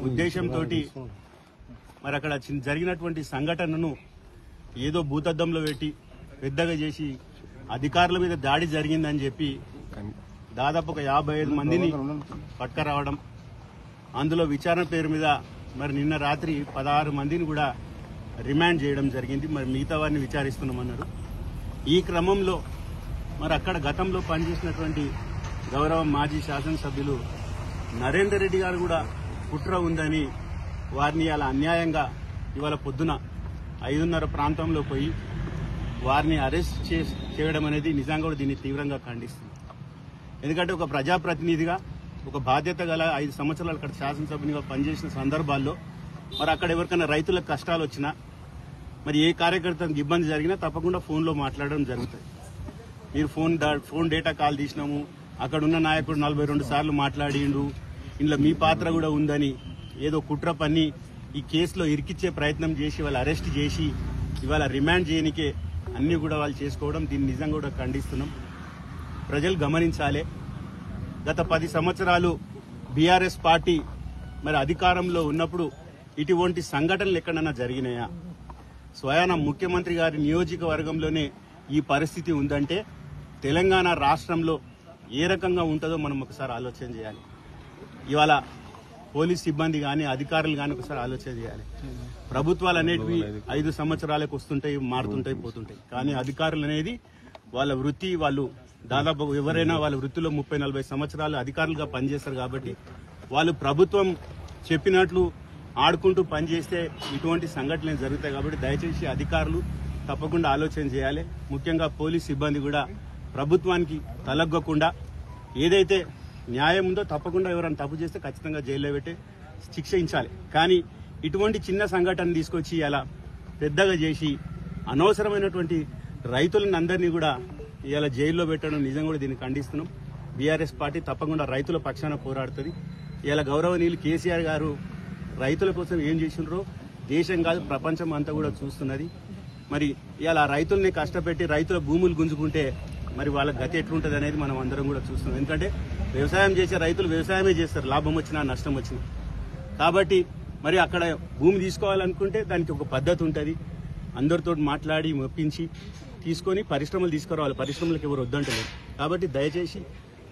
ఉద్దేశంతో మరి అక్కడ జరిగినటువంటి సంఘటనను ఏదో భూతద్దంలో పెట్టి పెద్దగా చేసి అధికారుల మీద దాడి జరిగిందని చెప్పి దాదాపు ఒక 55 మందిని పట్టుకురావడం, అందులో విచారణ పేరు మీద మరి నిన్న రాత్రి 16 మందిని కూడా రిమాండ్ చేయడం జరిగింది. మరి మిగతా వారిని విచారిస్తున్నామన్నారు. ఈ క్రమంలో మరి అక్కడ గతంలో పనిచేసినటువంటి గౌరవ మాజీ శాసనసభ్యులు నరేందర్ రెడ్డి గారు కూడా కుట్ర ఉందని వారిని అలా అన్యాయంగా ఇవాళ పొద్దున 5:30 ప్రాంతంలో పోయి వారిని అరెస్ట్ చేయడం అనేది నిజంగా కూడా దీన్ని తీవ్రంగా ఖండిస్తుంది. ఎందుకంటే ఒక ప్రజాప్రతినిధిగా ఒక బాధ్యత గల 5 సంవత్సరాలు అక్కడ శాసనసభ్యునిగా పనిచేసిన సందర్భాల్లో మరి అక్కడ ఎవరికైనా రైతులకు కష్టాలు వచ్చినా మరి ఏ కార్యకర్తకు ఇబ్బంది జరిగినా తప్పకుండా ఫోన్లో మాట్లాడడం జరుగుతుంది. మీరు ఫోన్ డేటా కాల్ తీసినాము, అక్కడ ఉన్న నాయకుడు 42 సార్లు మాట్లాడిండు, ఇందులో మీ పాత్ర కూడా ఉందని ఏదో కుట్ర పన్ని ఈ కేసులో ఇరికిచ్చే ప్రయత్నం చేసి వాళ్ళు అరెస్ట్ చేసి ఇవాళ రిమాండ్ చేయనికే అన్ని కూడా వాళ్ళు చేసుకోవడం దీన్ని నిజంగా కూడా ఖండిస్తున్నాం. ప్రజలు గమనించాలి, గత 10 సంవత్సరాలు బీఆర్ఎస్ పార్టీ మరి అధికారంలో ఉన్నప్పుడు ఇటువంటి సంఘటనలు ఎక్కడన్నా జరిగినాయా? స్వయాన ముఖ్యమంత్రి గారి నియోజకవర్గంలోనే ఈ పరిస్థితి ఉందంటే తెలంగాణ రాష్ట్రంలో ఏ రకంగా ఉంటుందో మనం ఒకసారి ఆలోచన చేయాలి. ఇవాళ పోలీస్ సిబ్బంది కానీ అధికారులు కానీ ఒకసారి ఆలోచన చేయాలి. ప్రభుత్వాలు అనేటివి 5 సంవత్సరాలకు వస్తుంటాయి, మారుతుంటాయి, పోతుంటాయి. కానీ అధికారులు అనేది వాళ్ళ వృత్తి, వాళ్ళు దాదాపు ఎవరైనా వాళ్ళ వృత్తిలో 30-40 సంవత్సరాలు అధికారులుగా పనిచేస్తారు కాబట్టి వాళ్ళు ప్రభుత్వం చెప్పినట్లు ఆడుకుంటూ పనిచేస్తే ఇటువంటి సంఘటనలు జరుగుతాయి. కాబట్టి దయచేసి అధికారులు తప్పకుండా ఆలోచన చేయాలి. ముఖ్యంగా పోలీస్ సిబ్బంది కూడా ప్రభుత్వానికి తలగ్గకుండా ఏదైతే న్యాయం ఉందో తప్పకుండా ఎవరైనా తప్పు చేస్తే ఖచ్చితంగా జైల్లో పెట్టి శిక్షించాలి. కానీ ఇటువంటి చిన్న సంఘటన తీసుకొచ్చి అలా పెద్దగా చేసి అనవసరమైనటువంటి రైతులను అందరినీ కూడా ఇలా జైల్లో పెట్టడం నిజంగా కూడా దీన్ని ఖండిస్తున్నాం. బీఆర్ఎస్ పార్టీ తప్పకుండా రైతుల పక్షాన పోరాడుతుంది. ఇలా గౌరవనీయులు కేసీఆర్ గారు రైతుల కోసం ఏం చేసినారో దేశం కాదు ప్రపంచం అంతా కూడా చూస్తున్నది. మరి ఇలా రైతుల్ని కష్టపెట్టి రైతుల భూములు గుంజుకుంటే మరి వాళ్ళ గతి ఎట్లుంటుంది అనేది మనం అందరం కూడా చూస్తున్నాం. ఎందుకంటే వ్యవసాయం చేసే రైతులు వ్యవసాయమే చేస్తారు, లాభం వచ్చినా నష్టం వచ్చినా. కాబట్టి మరి అక్కడ భూమి తీసుకోవాలనుకుంటే దానికి ఒక పద్ధతి ఉంటుంది. అందరితో మాట్లాడి మెప్పించి తీసుకొని పరిశ్రమలు తీసుకురావాలి. పరిశ్రమలకు ఎవరు వద్దంటలేదు. కాబట్టి దయచేసి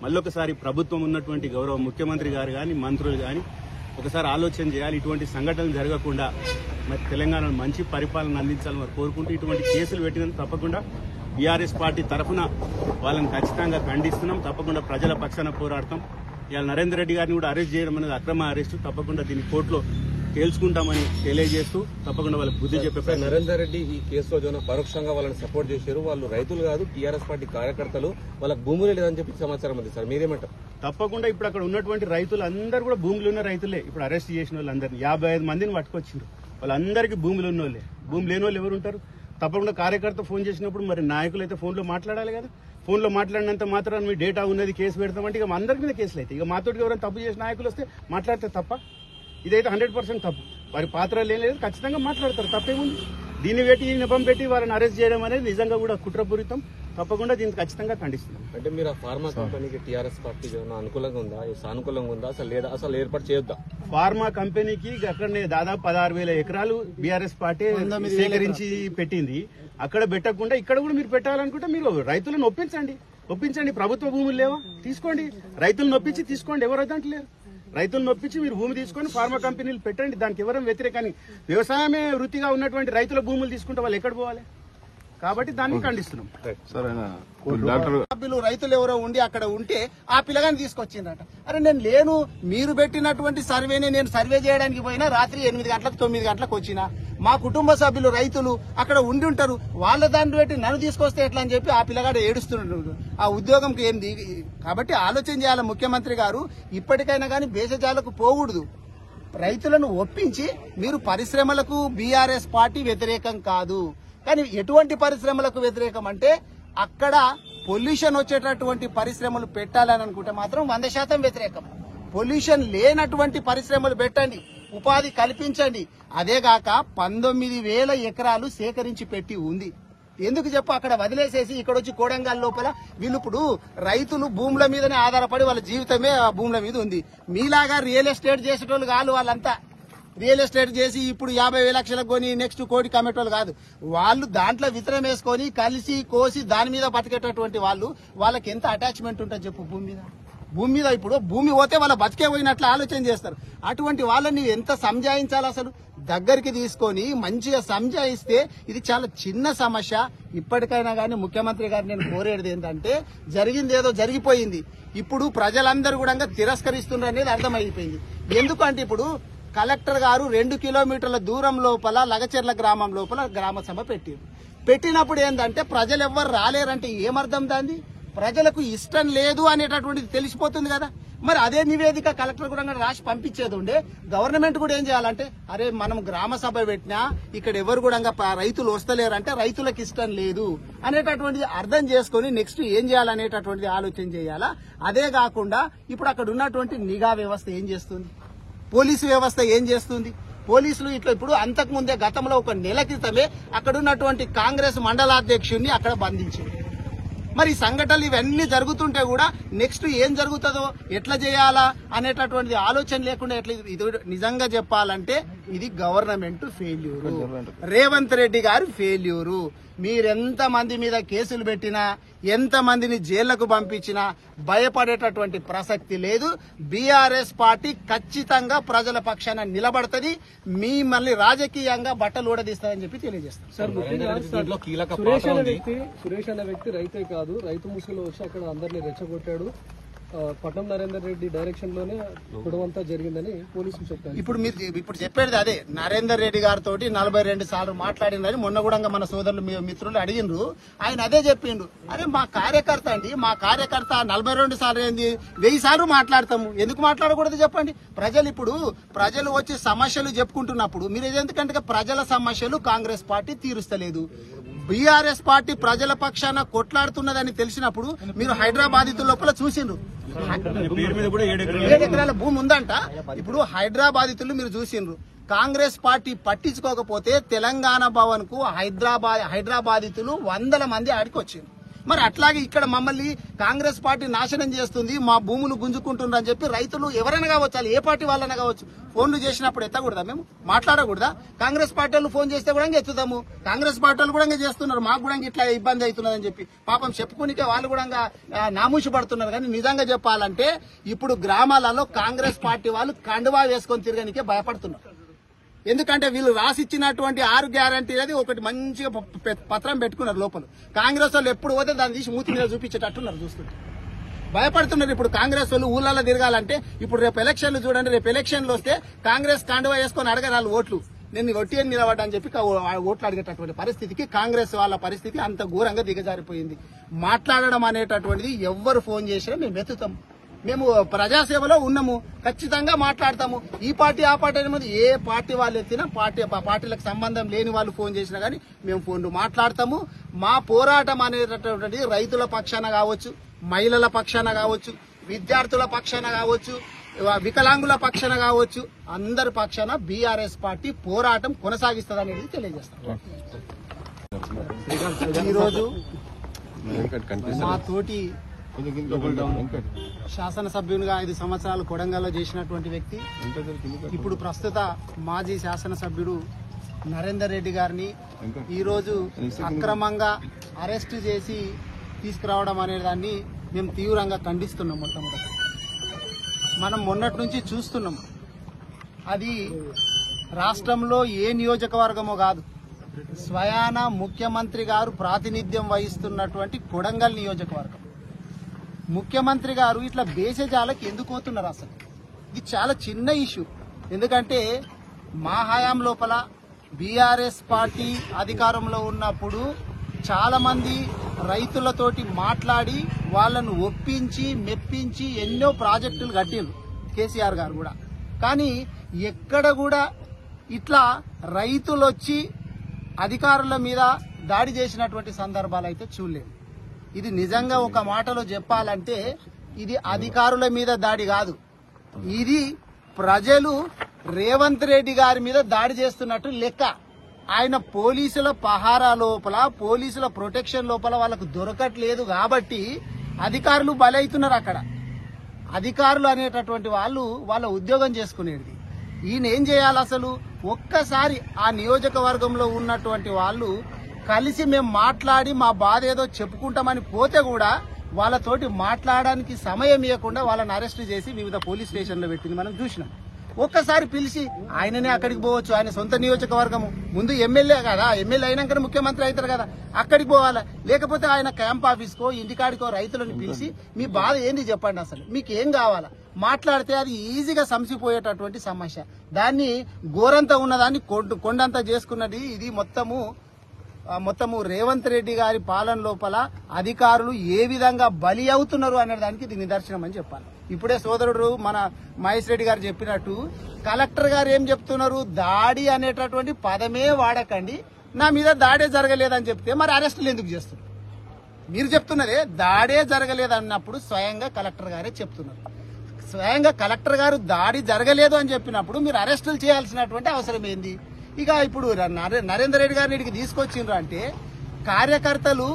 మళ్ళొకసారి ప్రభుత్వం ఉన్నటువంటి గౌరవ ముఖ్యమంత్రి గారు కానీ మంత్రులు కానీ ఒకసారి ఆలోచన చేయాలి. ఇటువంటి సంఘటనలు జరగకుండా మరి తెలంగాణలో మంచి పరిపాలన అందించాలని మరి కోరుకుంటూ ఇటువంటి కేసులు పెట్టినందుకు తప్పకుండా బీఆర్ఎస్ పార్టీ తరఫున వాళ్ళని ఖచ్చితంగా ఖండిస్తున్నాం. తప్పకుండా ప్రజల పక్షాన పోరాడతాం. ఇవాళ నరేందర్ రెడ్డి గారిని కూడా అరెస్ట్ చేయడం అనేది అక్రమ అరెస్టు. తప్పకుండా దీన్ని కోర్టులో తేల్చుకుంటామని తెలియజేస్తూ తప్పకుండా వాళ్ళకి బుద్ధి చెప్పే నరేందర్ రెడ్డి ఈ కేసులో పరోక్షంగా వాళ్ళని సపోర్ట్ చేశారు. వాళ్ళు రైతులు కాదు, టీఆర్ఎస్ పార్టీ కార్యకర్తలు, వాళ్ళకి భూములే లేదని చెప్పి సమాచారం ఉంది సార్, మీరేమంటారు? తప్పకుండా ఇప్పుడు అక్కడ ఉన్నటువంటి రైతులు అందరూ కూడా భూములు ఉన్న రైతులే. ఇప్పుడు అరెస్ట్ చేసిన వాళ్ళందరినీ 55 మందిని పట్టుకొచ్చిండ్రు. వాళ్ళందరికీ భూములు ఉన్న వాళ్ళే. భూమి లేని వాళ్ళు ఎవరు ఉంటారు? తప్పకుండా కార్యకర్త ఫోన్ చేసినప్పుడు మరి నాయకులు అయితే ఫోన్లో మాట్లాడాలి కదా. ఫోన్లో మాట్లాడినంత మాత్రం మీ డేటా ఉన్నది కేసు పెడతామంటే ఇక అందరి మీద కేసులు అయితే ఇక మాతోటి ఎవరైనా తప్పు చేసిన నాయకులు వస్తే మాట్లాడితే తప్ప? ఇదైతే 100% తప్పు. వారి పాత్ర లేదు, ఖచ్చితంగా మాట్లాడతారు, తప్పేముంది. దీన్ని పెట్టి ఈ నెపం పెట్టి వారిని అరెస్ట్ చేయడం అనేది నిజంగా కూడా కుట్రపూరితం. తప్పకుండా దీన్ని ఖచ్చితంగా ఖండిస్తున్నాం. అంటే మీరు ఆ ఫార్మా కంపెనీకి టీఆర్ఎస్ పార్టీకి అనుకూలంగా ఉందా, సానుకూలంగా ఉందా, అసలు లేదా, అసలు ఏర్పాటు చేయొద్దా? ఫార్మా కంపెనీకి అక్కడనే దాదాపు 16,000 ఎకరాలు బీఆర్ఎస్ పార్టీ సేకరించి పెట్టింది. అక్కడ పెట్టకుండా ఇక్కడ కూడా మీరు పెట్టాలనుకుంటే మీరు రైతులను ఒప్పించండి. ప్రభుత్వ భూములు లేవా? తీసుకోండి. రైతులను ఒప్పించి తీసుకోండి. ఎవరు వద్దంటలేరు. రైతులను ఒప్పించి మీరు భూమి తీసుకొని ఫార్మా కంపెనీలు పెట్టండి. దానికి ఎవరైనా వ్యతిరేకాన్ని వ్యవసాయమే వృత్తిగా ఉన్నటువంటి రైతుల భూములు తీసుకుంటే వాళ్ళు ఎక్కడ పోవాలి? కాబట్టి దాన్ని ఖండిస్తున్నాం. సభ్యులు రైతులు ఎవరో ఉండి అక్కడ ఉంటే ఆ పిల్లగాని తీసుకొచ్చిందట. అరే నేను లేను, మీరు పెట్టినటువంటి సర్వేనే నేను సర్వే చేయడానికి పోయినా రాత్రి 8 గంటలకు 9 గంటలకు వచ్చిన మా కుటుంబ సభ్యులు రైతులు అక్కడ ఉండి ఉంటారు, వాళ్ళ దాన్ని పెట్టి నన్ను తీసుకొస్తే ఎట్లా అని చెప్పి ఆ పిల్లగాడు ఏడుస్తున్నాడు. ఆ ఉద్యోగంకి ఏంది? కాబట్టి ఆలోచన చేయాలి ముఖ్యమంత్రి గారు. ఇప్పటికైనా కానీ భేషజాలకు పోకూడదు. రైతులను ఒప్పించి మీరు పరిశ్రమలకు బీఆర్ఎస్ పార్టీ వ్యతిరేకం కాదు, కానీ ఎటువంటి పరిశ్రమలకు వ్యతిరేకం అంటే అక్కడ పొల్యూషన్ వచ్చేటటువంటి పరిశ్రమలు పెట్టాలని అనుకుంటే మాత్రం 100% వ్యతిరేకం. పొల్యూషన్ లేనటువంటి పరిశ్రమలు పెట్టండి, ఉపాధి కల్పించండి. అదేగాక 19,000 ఎకరాలు సేకరించి పెట్టి ఉంది. ఎందుకు చెప్పు అక్కడ వదిలేసేసి ఇక్కడ వచ్చి కోడంగల్ లోపల వీళ్ళు ఇప్పుడు రైతులు భూముల మీదనే ఆధారపడి వాళ్ళ జీవితమే ఆ భూముల మీద ఉంది. మీలాగా రియల్ ఎస్టేట్ చేసేటోళ్ళు కాదు వాళ్ళంతా. రియల్ ఎస్టేట్ చేసి ఇప్పుడు 50,000 లక్షలకు కొని నెక్స్ట్ కోటి కమ్మేటోళ్ళు కాదు. వాళ్ళు దాంట్లో విత్తనం వేసుకొని కలిసి కోసి దాని మీద బతికేటటువంటి వాళ్ళు. వాళ్ళకి ఎంత అటాచ్మెంట్ ఉంటుంది చెప్పు భూమి మీద ఇప్పుడు భూమి పోతే వాళ్ళ బతికే పోయినట్లు ఆలోచన చేస్తారు. అటువంటి వాళ్ళని ఎంత సంజాయించాలి అసలు? దగ్గరికి తీసుకొని మంచిగా సంజాయిస్తే ఇది చాలా చిన్న సమస్య. ఇప్పటికైనా కానీ ముఖ్యమంత్రి గారు నేను కోరేది ఏంటంటే జరిగింది ఏదో జరిగిపోయింది. ఇప్పుడు ప్రజలందరూ కూడా తిరస్కరిస్తున్నారు అనేది అర్థమైపోయింది. ఎందుకంటే ఇప్పుడు కలెక్టర్ గారు 2 కిలోమీటర్ల దూరం లోపల లగచెర్ల గ్రామం లోపల గ్రామ సభ పెట్టినప్పుడు ఏంటంటే ప్రజలు ఎవ్వరు రాలేరంటే ఏమర్థం దాన్ని? ప్రజలకు ఇష్టం లేదు అనేటటువంటిది తెలిసిపోతుంది కదా. మరి అదే నివేదిక కలెక్టర్ కూడా రాసి పంపించేది ఉండే. గవర్నమెంట్ కూడా ఏం చేయాలంటే అరే మనం గ్రామ సభ పెట్టినా ఇక్కడ ఎవరు కూడా రైతులు వస్తలేరంటే రైతులకు ఇష్టం లేదు అనేటటువంటిది అర్థం చేసుకుని నెక్స్ట్ ఏం చేయాలనేటటువంటిది ఆలోచన చేయాలా. అదే కాకుండా ఇప్పుడు అక్కడ ఉన్నటువంటి నిఘా వ్యవస్థ ఏం చేస్తుంది, పోలీసు వ్యవస్థ ఏం చేస్తుంది? పోలీసులు ఇట్లా ఇప్పుడు అంతకు ముందే గతంలో 1 నెల క్రితమే అక్కడ ఉన్నటువంటి కాంగ్రెస్ మండలాధ్యక్షుడిని అక్కడ బంధించింది. మరి సంఘటనలు ఇవన్నీ జరుగుతుంటే కూడా నెక్స్ట్ ఏం జరుగుతుందో ఎట్లా చేయాలా అనేటటువంటిది ఆలోచన లేకుండా ఎట్లా ఇది నిజంగా చెప్పాలంటే ఇది గవర్నమెంట్ ఫెయిల్యూరు, రేవంత్ రెడ్డి గారు ఫెయిల్యూరు. మీరెంత మంది మీద కేసులు పెట్టినా ఎంత మందిని జైళ్లకు పంపించినా భయపడేటటువంటి ప్రసక్తి లేదు. బీఆర్ఎస్ పార్టీ ఖచ్చితంగా ప్రజల పక్షాన నిలబడుతుంది. మిమ్మల్ని రాజకీయంగా బట్టలు ఊడదీస్తారని చెప్పి తెలియజేస్తాం. సురేష్ అనే వ్యక్తి రైతే కాదు, రైతు ముసుగులో వచ్చి అక్కడ అందరినీ రెచ్చగొట్టాడు. పట్నం నరేందర్ రెడ్డి డైరెక్షన్ లోనే గొడవంతా జరిగిందని పోలీసులు చెప్పారు. ఇప్పుడు చెప్పేది అదే. నరేందర్ రెడ్డి గారితో 42 సార్లు మాట్లాడినని మొన్న కూడా మన సోదరులు మిత్రులు అడిగినరు. ఆయన అదే చెప్పిండు. అరే మా కార్యకర్త 42 సార్లు ఏంది 1000 సార్లు మాట్లాడతాము. ఎందుకు మాట్లాడకూడదు చెప్పండి? ప్రజలు వచ్చి సమస్యలు చెప్పుకుంటున్నప్పుడు మీరు ఎందుకంటే ప్రజల సమస్యలు కాంగ్రెస్ పార్టీ తీరుస్తలేదు. బీఆర్ఎస్ పార్టీ ప్రజల పక్షాన కొట్లాడుతున్నదని తెలిసినప్పుడు మీరు హైదరాబాద్ లోపల చూసిండ్రు. 7 ఎకరాల భూమి ఉందంట. ఇప్పుడు హైదరాబాద్ మీరు చూసిండ్రు. కాంగ్రెస్ పార్టీ పట్టించుకోకపోతే తెలంగాణ భవన్ కు హైదరాబాదీతులు 100 మంది ఆడికి వచ్చిండ్రు. మరి అట్లాగే ఇక్కడ మమ్మల్ని కాంగ్రెస్ పార్టీ నాశనం చేస్తుంది, మా భూములు గుంజుకుంటున్నారని చెప్పి రైతులు ఎవరైనా కావచ్చు, ఏ పార్టీ వాళ్ళైనా కావచ్చు, ఫోన్లు చేసినప్పుడు ఎత్తకూడదా? మేము మాట్లాడకూడదా? కాంగ్రెస్ పార్టీ వాళ్ళు ఫోన్ చేస్తే కూడా ఎత్తుతాము. కాంగ్రెస్ పార్టీ వాళ్ళు కూడా చేస్తున్నారు, మాకు కూడా ఇట్లా ఇబ్బంది అవుతున్నదని చెప్పి పాపం చెప్పుకునికే వాళ్ళు కూడా నామూషి పడుతున్నారు. కానీ నిజంగా చెప్పాలంటే ఇప్పుడు గ్రామాలలో కాంగ్రెస్ పార్టీ వాళ్ళు కండువా వేసుకొని తిరగనికే భయపడుతున్నారు. ఎందుకంటే వీళ్ళు రాసిచ్చినటువంటి 6 గ్యారంటీలది ఒకటి మంచిగా పత్రం పెట్టుకున్నారు లోపల. కాంగ్రెస్ వాళ్ళు ఎప్పుడు పోతే దాన్ని తీసి మూతి మీద చూపించేటట్టున్నారు. చూస్తుంటే భయపడుతున్నారు. ఇప్పుడు కాంగ్రెస్ వాళ్ళు ఊళ్ళలో తిరగాలంటే ఇప్పుడు రేపు ఎలక్షన్లు చూడండి. రేపు ఎలక్షన్లు వస్తే కాంగ్రెస్ కండువా వేసుకొని అడగరాళ్ళు ఓట్లు. నేను ఒట్టి అని నిలబడ్డా చెప్పి ఓట్లు అడిగేటటువంటి పరిస్థితికి కాంగ్రెస్ వాళ్ళ పరిస్థితి అంత ఘోరంగా దిగజారిపోయింది. మాట్లాడడం అనేటటువంటిది ఎవ్వరు ఫోన్ చేసినా మేము ఎత్తుతాం. మేము ప్రజాసేవలో ఉన్నాము, ఖచ్చితంగా మాట్లాడతాము. ఈ పార్టీ ఆ పార్టీ అనేది ఏ పార్టీ వాళ్ళు ఎత్తినా పార్టీలకు సంబంధం లేని వాళ్ళు ఫోన్ చేసినా గానీ మేము ఫోన్లు మాట్లాడతాము. మా పోరాటం అనేటటువంటిది రైతుల పక్షాన కావచ్చు, మహిళల పక్షాన కావచ్చు, విద్యార్థుల పక్షాన కావచ్చు, వికలాంగుల పక్షాన కావచ్చు, అందరి పక్షాన బీఆర్ఎస్ పార్టీ పోరాటం కొనసాగిస్తుంది అనేది తెలియజేస్తాం. ఈరోజు మా తోటి శాసనసభ్యునిగా 5 సంవత్సరాలు కొడంగల్లో చేసినటువంటి వ్యక్తి, ఇప్పుడు ప్రస్తుత మాజీ శాసనసభ్యుడు నరేందర్ రెడ్డి గారిని ఈరోజు అక్రమంగా అరెస్టు చేసి తీసుకురావడం అనే దాన్ని మేము తీవ్రంగా ఖండిస్తున్నాం. మొట్టమొదటి మనం మొన్నటి నుంచి చూస్తున్నాం. అది రాష్ట్రంలో ఏ నియోజకవర్గమో కాదు, స్వయాన ముఖ్యమంత్రి గారు ప్రాతినిధ్యం వహిస్తున్నటువంటి కొడంగల్ నియోజకవర్గం. ముఖ్యమంత్రి గారు ఇట్లా బేసజాలకు ఎందుకు పోతున్నారు? అసలు ఇది చాలా చిన్న ఇష్యూ. ఎందుకంటే మా హయాం లోపల బీఆర్ఎస్ పార్టీ అధికారంలో ఉన్నప్పుడు చాలా మంది రైతులతోటి మాట్లాడి వాళ్ళను ఒప్పించి మెప్పించి ఎన్నో ప్రాజెక్టులు కట్టిండ్రు కేసీఆర్ గారు కూడా. కానీ ఎక్కడ కూడా ఇట్లా రైతులు వచ్చి అధికారుల మీద దాడి చేసినటువంటి సందర్భాలు అయితే చూడలేదు. ఇది నిజంగా ఒక మాటలో చెప్పాలంటే ఇది అధికారుల మీద దాడి కాదు, ఇది ప్రజలు రేవంత్ రెడ్డి గారి మీద దాడి చేస్తున్నట్టు లెక్క. ఆయన పోలీసుల పహారా లోపల, పోలీసుల ప్రొటెక్షన్ లోపల వాళ్ళకు దొరకట్లేదు కాబట్టి అధికారులు బలవుతున్నారు. అక్కడ అధికారులు అనేటటువంటి వాళ్ళు వాళ్ళ ఉద్యోగం చేసుకునేది. ఈయన ఏం చేయాలి అసలు? ఒక్కసారి ఆ నియోజకవర్గంలో ఉన్నటువంటి వాళ్ళు కలిసి మేము మాట్లాడి మా బాధ ఏదో చెప్పుకుంటామని పోతే కూడా వాళ్ళతోటి మాట్లాడడానికి సమయం ఇవ్వకుండా వాళ్ళని అరెస్ట్ చేసి వివిధ పోలీస్ స్టేషన్లో పెట్టింది మనం చూసినాం. ఒక్కసారి పిలిచి ఆయననే అక్కడికి పోవచ్చు, ఆయన సొంత నియోజకవర్గము, ముందు ఎమ్మెల్యే కదా, ఎమ్మెల్యే అయినాకనే ముఖ్యమంత్రి అవుతారు కదా, అక్కడికి పోవాలా. లేకపోతే ఆయన క్యాంప్ ఆఫీస్కో ఇంటికాడికో రైతులను పిలిచి మీ బాధ ఏంది చెప్పండి, అసలు మీకు ఏం కావాలా మాట్లాడితే అది ఈజీగా సంసిపోయేటటువంటి సమస్య. దాన్ని గోరంతా ఉన్నదాన్ని కొండంతా చేసుకున్నది. ఇది మొత్తము రేవంత్ రెడ్డి గారి పాలన లోపల అధికారులు ఏ విధంగా బలి అవుతున్నారు అనే దానికి ఇది నిదర్శనం అని చెప్పాలి. ఇప్పుడే సోదరుడు మన మహేష్ రెడ్డి గారు చెప్పినట్టు కలెక్టర్ గారు ఏం చెప్తున్నారు? దాడి అనేటటువంటి పదమే వాడకండి, నా మీద దాడే జరగలేదని చెప్తే మరి అరెస్టులు ఎందుకు చేస్తున్నారు? మీరు చెప్తున్నదే దాడే జరగలేదన్నప్పుడు స్వయంగా కలెక్టర్ గారే చెప్తున్నారు. స్వయంగా కలెక్టర్ గారు దాడి జరగలేదు అని చెప్పినప్పుడు మీరు అరెస్టులు చేయాల్సినటువంటి అవసరం ఏంది? ఇక ఇప్పుడు నరేందర్ రెడ్డి గారిని ఇక్కడికి తీసుకొచ్చిండ్రు అంటే కార్యకర్తలు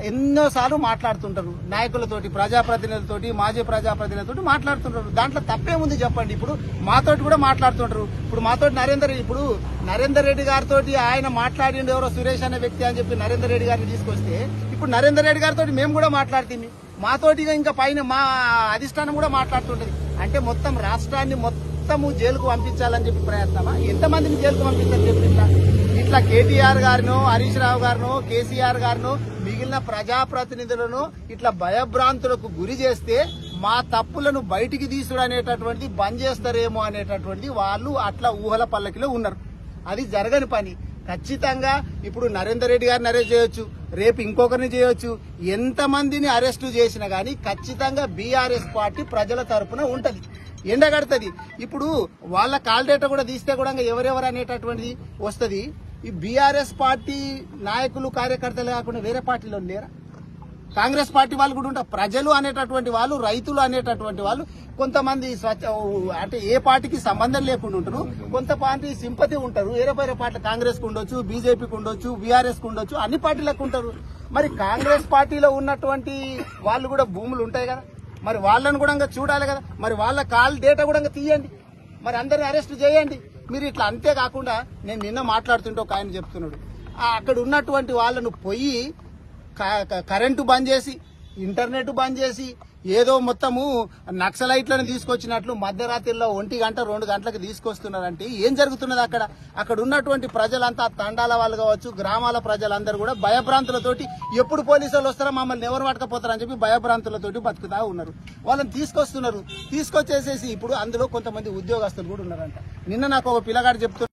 ఎన్నోసార్లు మాట్లాడుతుంటారు, నాయకులతోటి, ప్రజాప్రతినిధులతోటి, మాజీ ప్రజాప్రతినిధులతోటి మాట్లాడుతుంటారు. దాంట్లో తప్పేముంది చెప్పండి? ఇప్పుడు మాతోటి కూడా మాట్లాడుతుంటారు. ఇప్పుడు మాతోటి నరేందర్ రెడ్డి గారితో ఆయన మాట్లాడిండు ఎవరో సురేష్ అనే వ్యక్తి అని చెప్పి నరేందర్ రెడ్డి గారిని తీసుకొస్తే ఇప్పుడు నరేందర్ రెడ్డి గారితో మేము కూడా మాట్లాడుతుంది, మాతోటి ఇంకా పైన మా అధిష్టానం కూడా మాట్లాడుతుంటది. అంటే మొత్తం రాష్ట్రాన్ని మొత్తము జైలుకు పంపించాలని చెప్పి ప్రయత్నమా? ఎంతమందిని జైలుకు పంపిస్తారు చెప్పి? ఇట్లా కేటీఆర్ గారినో, హరీష్ రావు గారినో, కేసీఆర్ గారినో, మిగిలిన ప్రజాప్రతినిధులను ఇట్లా భయభ్రాంతులకు గురి చేస్తే మా తప్పులను బయటికి తీసుడు అనేటటువంటిది బంద్ చేస్తారేమో అనేటటువంటిది వాళ్ళు అట్లా ఊహల పల్లకిలో ఉన్నారు. అది జరగని పని. ఖచ్చితంగా ఇప్పుడు నరేందర్ రెడ్డి గారిని అరెస్ట్ చేయొచ్చు, రేపు ఇంకొకరిని చేయొచ్చు. ఎంతమందిని అరెస్టు చేసినా గానీ ఖచ్చితంగా బీఆర్ఎస్ పార్టీ ప్రజల తరపున ఉంటది, ఎండగడుతుంది. ఇప్పుడు వాళ్ళ కాల్ డేటా కూడా తీస్తే కూడా ఎవరెవరు అనేటటువంటిది వస్తుంది. ఈ బీఆర్ఎస్ పార్టీ నాయకులు, కార్యకర్తలు కాకుండా వేరే పార్టీలో లేరా? కాంగ్రెస్ పార్టీ వాళ్ళు కూడా ఉంటారు. ప్రజలు అనేటటువంటి వాళ్ళు, రైతులు అనేటటువంటి వాళ్ళు కొంతమంది అంటే ఏ పార్టీకి సంబంధం లేకుండా ఉంటారు, కొంత పార్టీ సింపతి ఉంటారు. వేరే వేరే పార్టీ కాంగ్రెస్ కు ఉండొచ్చు, బీజేపీకి ఉండొచ్చు, బీఆర్ఎస్ కు ఉండొచ్చు, అన్ని పార్టీలకు ఉంటారు. మరి కాంగ్రెస్ పార్టీలో ఉన్నటువంటి వాళ్ళు కూడా భూములు ఉంటాయి కదా, మరి వాళ్ళను కూడా చూడాలి కదా. మరి వాళ్ళ కాల్ డేటా కూడా తీయండి, మరి అందరిని అరెస్ట్ చేయండి మీరు. ఇట్లా అంతేకాకుండా నేను నిన్న మాట్లాడుతుంటే ఒక ఆయన చెప్తున్నాడు, అక్కడ ఉన్నటువంటి వాళ్ళను పోయి కరెంటు బంద్ చేసి, ఇంటర్నెట్ బంద్ చేసి, ఏదో మొత్తము నక్సలైట్లను తీసుకొచ్చినట్లు మధ్యరాత్రిలో 1 గంట 2 గంటలకు తీసుకొస్తున్నారంటే ఏం జరుగుతున్నది అక్కడ? అక్కడ ఉన్నటువంటి ప్రజలంతా, తండాల వాళ్ళు కావచ్చు, గ్రామాల ప్రజలందరూ కూడా భయభ్రాంతులతోటి ఎప్పుడు పోలీసులు వస్తారో మమ్మల్ని ఎవరు పట్టుకపోతారని చెప్పి భయభ్రాంతులతోటి బతుకుతా ఉన్నారు. వాళ్ళని తీసుకొచ్చేసేసి ఇప్పుడు అందులో కొంతమంది ఉద్యోగస్తులు కూడా ఉన్నారంట. నిన్న నాకు ఒక పిల్లగాడు చెప్తున్నారు,